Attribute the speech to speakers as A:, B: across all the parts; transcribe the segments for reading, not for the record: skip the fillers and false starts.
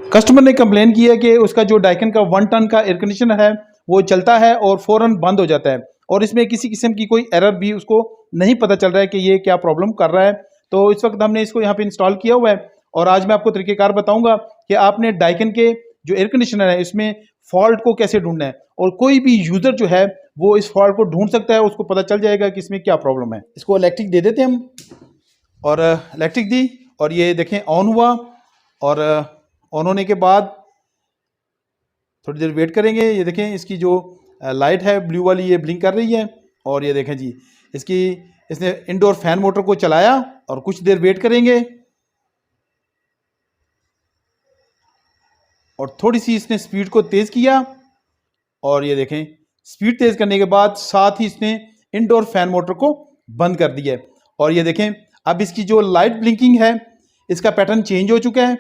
A: Customer ने complain की है कि उसका जो डाइकन का 1 टन का एयर कंडीशनर है वो चलता है और फ़ौरन बंद हो जाता है और इसमें किसी किस्म की कोई एरर भी उसको नहीं पता चल रहा है कि ये क्या प्रॉब्लम कर रहा है। तो इस वक्त हमने इसको यहाँ पे इंस्टॉल किया हुआ है और आज मैं आपको तरीक़ेकार बताऊंगा कि आपने डाइकन के जो एयर कंडीशनर है इसमें फॉल्ट को कैसे ढूंढना है और कोई भी यूज़र जो है वो इस फॉल्ट को ढूंढ सकता है, उसको पता चल जाएगा कि इसमें क्या प्रॉब्लम है। इसको इलेक्ट्रिक दे देते हैं हम और इलेक्ट्रिक दी और ये देखें ऑन हुआ और ऑन होने के बाद थोड़ी देर वेट करेंगे। ये देखें इसकी जो लाइट है ब्लू वाली ये ब्लिंक कर रही है और ये देखें जी इसने इंडोर फैन मोटर को चलाया और कुछ देर वेट करेंगे और थोड़ी सी इसने स्पीड को तेज़ किया और ये देखें स्पीड तेज़ करने के बाद साथ ही इसने इंडोर फैन मोटर को बंद कर दिया और ये देखें अब इसकी जो लाइट ब्लिंकिंग है इसका पैटर्न चेंज हो चुका है।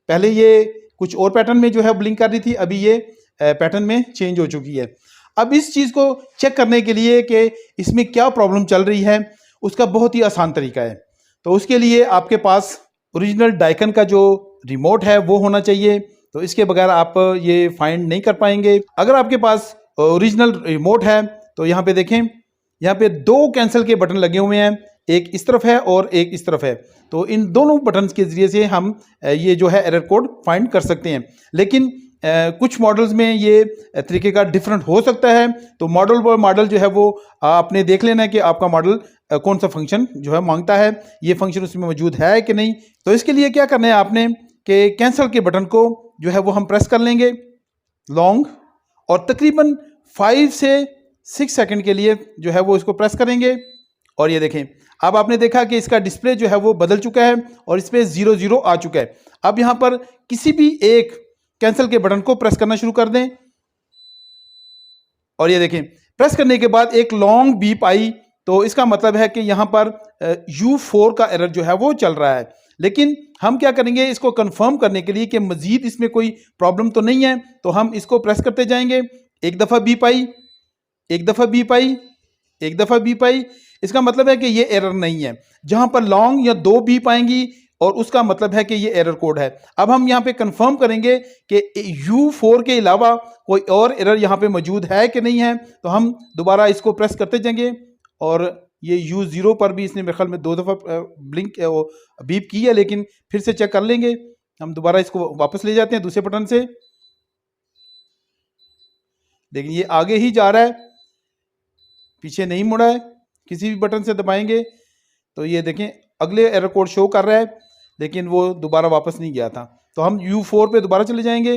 A: पहले ये कुछ और पैटर्न में जो है ब्लिंक कर रही थी, अभी ये पैटर्न में चेंज हो चुकी है। अब इस चीज़ को चेक करने के लिए कि इसमें क्या प्रॉब्लम चल रही है उसका बहुत ही आसान तरीका है। तो उसके लिए आपके पास ओरिजिनल डाइकन का जो रिमोट है वो होना चाहिए, तो इसके बगैर आप ये फाइंड नहीं कर पाएंगे। अगर आपके पास ओरिजिनल रिमोट है तो यहाँ पे देखें, यहाँ पे 2 कैंसिल के बटन लगे हुए हैं, एक इस तरफ है और एक इस तरफ है। तो इन दोनों बटन्स के ज़रिए से हम ये जो है एरर कोड फाइंड कर सकते हैं। लेकिन कुछ मॉडल्स में ये तरीके का डिफरेंट हो सकता है, तो मॉडल बाय मॉडल जो है वो आपने देख लेना है कि आपका मॉडल कौन सा फंक्शन जो है मांगता है, ये फंक्शन उसमें मौजूद है कि नहीं। तो इसके लिए क्या करना है आपने कि कैंसिल के बटन को जो है वो हम प्रेस कर लेंगे लॉन्ग और तकरीबन 5 से 6 सेकंड के लिए जो है वो इसको प्रेस करेंगे और ये देखें अब आपने देखा कि इसका डिस्प्ले जो है वो बदल चुका है और इस पर 00 आ चुका है। अब यहाँ पर किसी भी एक कैंसिल के बटन को प्रेस करना शुरू कर दें और ये देखें प्रेस करने के बाद एक लॉन्ग बीप आई, तो इसका मतलब है कि यहाँ पर U4 का एरर जो है वो चल रहा है। लेकिन हम क्या करेंगे इसको कंफर्म करने के लिए कि मजीद इसमें कोई प्रॉब्लम तो नहीं है, तो हम इसको प्रेस करते जाएंगे। एक दफ़ा बीप आई, एक दफ़ा बीप आई, एक दफ़ा बीप आई, इसका मतलब है कि ये एरर नहीं है। जहां पर लॉन्ग या 2 बीप आएंगी और उसका मतलब है कि ये एरर कोड है। अब हम यहाँ पे कंफर्म करेंगे कि U4 के अलावा कोई और एरर यहाँ पे मौजूद है कि नहीं है, तो हम दोबारा इसको प्रेस करते जाएंगे और ये U0 पर भी इसने मेरे ख्याल में 2 दफ़ा ब्लिंक बीप की है, लेकिन फिर से चेक कर लेंगे। हम दोबारा इसको वापस ले जाते हैं दूसरे बटन से, लेकिन ये आगे ही जा रहा है, पीछे नहीं मुड़ा है। किसी भी बटन से दबाएंगे तो ये देखें अगले एरर कोड शो कर रहा है, लेकिन वो दोबारा वापस नहीं गया था। तो हम U4 पे दोबारा चले जाएंगे,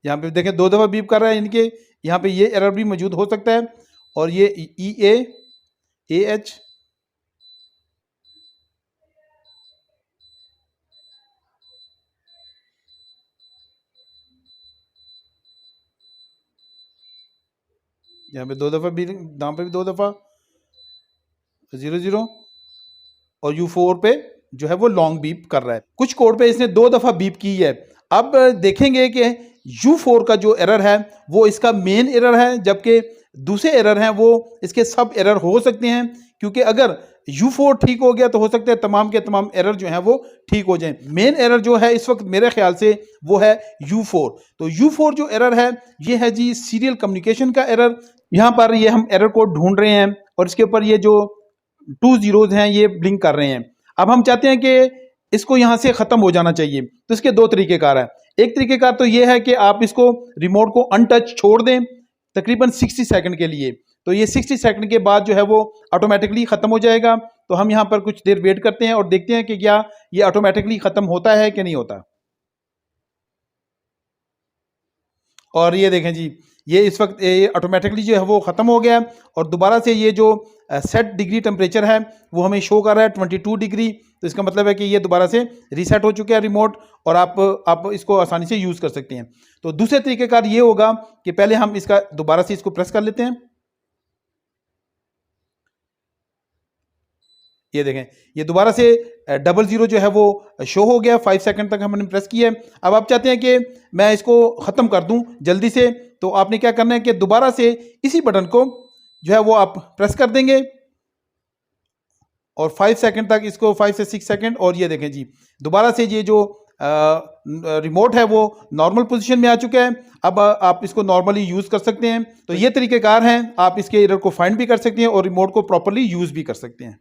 A: यहाँ पे देखें 2 दफ़ा बीप कर रहा है, इनके यहाँ पे ये एरर भी मौजूद हो सकता है। और ये EAH यहाँ पे 2 दफ़ा भी, यहाँ पे भी 2 दफ़ा 00 और U4 पे जो है वो लॉन्ग बीप कर रहा है। कुछ कोड पे इसने 2 दफ़ा बीप की है। अब देखेंगे कि U4 का जो एरर है वो इसका मेन एरर है, जबकि दूसरे एरर हैं वो इसके सब एरर हो सकते हैं, क्योंकि अगर U4 ठीक हो गया तो हो सकता है तमाम के तमाम एरर जो हैं वो ठीक हो जाएं। मेन एरर जो है इस वक्त मेरे ख्याल से वो है U4। तो U4 जो एरर है ये है जी सीरियल कम्युनिकेशन का एरर। यहाँ पर ये हम एरर कोड ढूंढ रहे हैं और इसके ऊपर ये जो 2 ज़ीरोज़ हैं ये ब्लिंक कर रहे हैं। अब हम चाहते हैं कि इसको यहाँ से ख़त्म हो जाना चाहिए, तो इसके 2 तरीक़ेकार हैं। एक तरीक़ेकार तो ये है कि आप इसको रिमोट को अनटच छोड़ दें तकरीबन 60 सेकंड के लिए, तो ये 60 सेकंड के बाद जो है वो ऑटोमेटिकली ख़त्म हो जाएगा। तो हम यहाँ पर कुछ देर वेट करते हैं और देखते हैं कि क्या ये ऑटोमेटिकली ख़त्म होता है कि नहीं होता। और ये देखें जी ये इस वक्त ये ऑटोमेटिकली जो है वो ख़त्म हो गया और दोबारा से ये जो सेट डिग्री टेम्परेचर है वो हमें शो कर रहा है 22 डिग्री। तो इसका मतलब है कि ये दोबारा से रीसेट हो चुका है रिमोट और आप इसको आसानी से यूज़ कर सकते हैं। तो दूसरे तरीक़ेकार ये होगा कि पहले हम इसका दोबारा से इसको प्रेस कर लेते हैं। ये देखें ये दोबारा से 00 जो है वो शो हो गया। 5 सेकंड तक हमने प्रेस किया है। अब आप चाहते हैं कि मैं इसको ख़त्म कर दूं जल्दी से, तो आपने क्या करना है कि दोबारा से इसी बटन को जो है वो आप प्रेस कर देंगे और 5 सेकंड तक इसको, 5 से 6 सेकंड, और ये देखें जी दोबारा से ये जो रिमोट है वो नॉर्मल पोजीशन में आ चुका है। अब आप इसको नॉर्मली यूज़ कर सकते हैं। तो ये तरीक़ेकार हैं, आप इसके एरर को फाइंड भी कर सकते हैं और रिमोट को प्रॉपर्ली यूज़ भी कर सकते हैं।